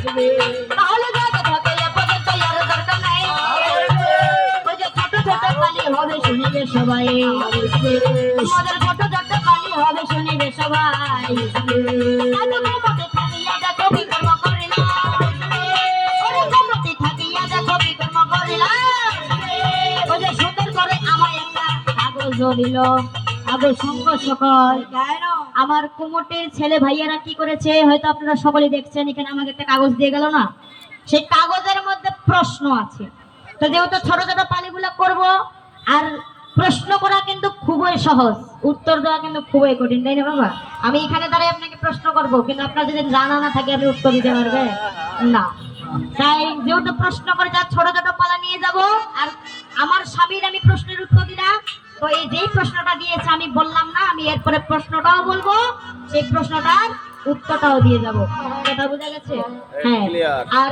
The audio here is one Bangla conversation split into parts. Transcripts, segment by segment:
তাহলে যাকে থাকে এ পর্যন্ত আর দরকার নাই। ওই যে ছোট ছোট কালি হবে শুনিবে সবাই, মদের ছোট ছোট কালি হবে শুনিবে সবাই। তাকে ক্ষমতে থাকিয়া দেখো বিকর্ম করিলাম, ওরে ক্ষমতে থাকিয়া দেখো বিকর্ম করিলাম। ওই যে সুন্দর করে আমায় একটা কাগজ দিল, কাগজ সঙ্গ সকল আমার কুমোটের ছেলে ভাইয়ারা কি করেছে হয়তো আপনারা সকলে দেখছেন। এখানে আমাকে একটা কাগজ দিয়ে গেল না, সেই কাগজের মধ্যে প্রশ্ন আছে। তো যেহেতু ছোট ছোট পালিগুলা করব, আর প্রশ্ন করা কিন্তু খুবই সহজ, উত্তর দেওয়া কিন্তু খুবই কঠিন, তাই না বাবা? আমি এখানে দাঁড়িয়ে আপনাকে প্রশ্ন করব, কিন্তু আপনার যদি জানা না থাকে আপনি উত্তর দিতে পারবেন না। তাই যেহেতু প্রশ্ন করে যা ছোট ছোট পালা নিয়ে যাব, আর আমার স্বামীর আমি প্রশ্নের উত্তর দিলাম। তো এই যেই প্রশ্নটা দিয়েছে আমি বললাম না, আমি এরপরে প্রশ্নটাও বলবো, সেই প্রশ্নটার উত্তরটাও দিয়ে যাব। কথা বোঝা গেছে? হ্যাঁ। আর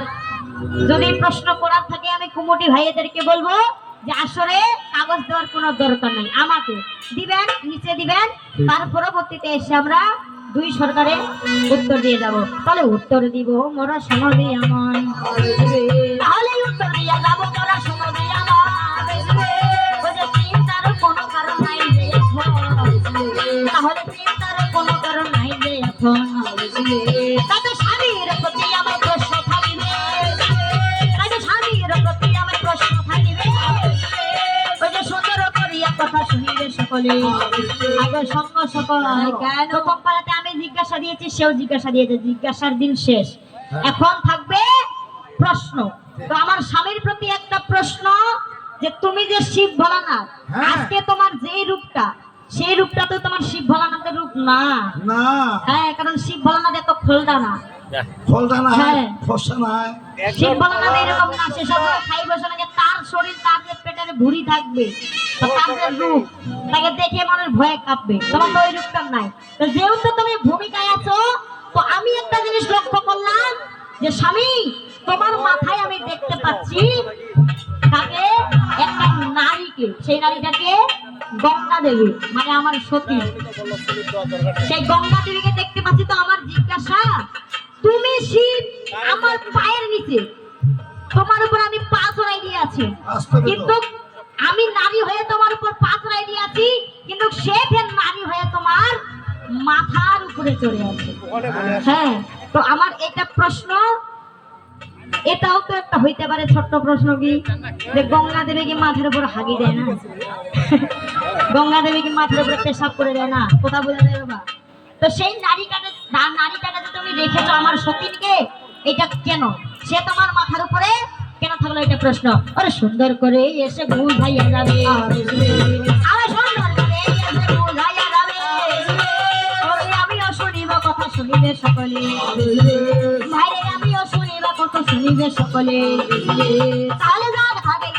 যদি প্রশ্ন করার থাকে আমি কুমুটি ভাইয়েদেরকে বলবো যে আসলে কাগজ দেওয়ার কোনো দরকার নাই, আমাকে দিবেন, নিচে দিবেন, তার পরবর্তীতে এসে আমরা দুই সরকারে উত্তর দিয়ে যাব। তাহলে উত্তর দিব মোরা সমাধি আমার, তাহলে উত্তর দিয়ে যাব মোরা সমাধি আমার। চিন্তার কোনো কারণ নাই যে এখন, তাহলে চিন্তার কোনো কারণ নাই যে এখন। তাতে স্বামীর প্রতি আমার প্রশ্ন থাকিবে, তাতে স্বামীর প্রতি আমার প্রশ্ন থাকিবে। ওই যে সুন্দর করিয়া কথা শুনিবে সকলে, আগে সঙ্গ সকল জ্ঞান। প্রথম পালাতে আমি জিজ্ঞাসা দিয়েছি, সেও জিজ্ঞাসা দিয়েছে, জিজ্ঞাসার দিন শেষ, এখন থাকবে প্রশ্ন। তো আমার স্বামীর প্রতি একটা প্রশ্ন, যে তুমি যে শিব ভোলানাথ, আজকে তোমার যে রূপটা, সেই রূপটা তো তোমার শিব ভোলানাথের রূপ না। হ্যাঁ, কারণ শিব ভোলানাথ এত খোলদা না, হ্যাঁ শিব ভোলানাথ এরকম না। সে সব খাই বসে না, তার শরীর, তার যে পেটের ভুঁড়ি থাকবে, তার যে রূপ, তাকে দেখে মানুষ ভয়ে কাঁপবে। তোমার তো ওই রূপটা নাই। তো যেহেতু তুমি ভূমিকায় আছো, তো আমি একটা জিনিস লক্ষ্য করলাম যে স্বামী তোমার মাথায় আমি দেখতে পাচ্ছি তাকে একটা নারীকে, সেই নারীটাকে গঙ্গা দেবী, মানে আমার সতী, সেই গঙ্গা দেবীকে দেখতে পাচ্ছি। তো আমার জিজ্ঞাসা, তুমি শিব, আমার পায়ের নিচে, তোমার উপর আমি পা চড়াই দিয়ে আছি, কিন্তু আমি নারী হয়ে তোমার উপর পা চড়াই দিয়ে আছি, কিন্তু সে ফের নারী হয়ে তোমার মাথার উপরে চড়ে আছে। হ্যাঁ, তো আমার এটা প্রশ্ন, এটাও তো একটা হইতে পারে ছোট্ট প্রশ্ন, কি যে গঙ্গা দেবী কি মাথার উপর হাগি দেয় না? গঙ্গা দেবী কি মাথার উপরে পেশাব করে দেয় না? কথা বোঝা যায় বাবা? তো সেই নারীটাকে যে তুমি রেখেছো আমার সতীনকে, এটা কেন সে তোমার মাথার উপরে কেন থাকলো, এটা প্রশ্ন। আরে সুন্দর করে এসে বুঝাইয়া যাবে, আরে সুন্দর করে এসে বুঝাইয়া যাবে, আমিও শুনিব কথা শুনিবে সকলে, ভাইরে আমিও শুনিব কথা শুনিবে সকলে। তাহলে যার থাকে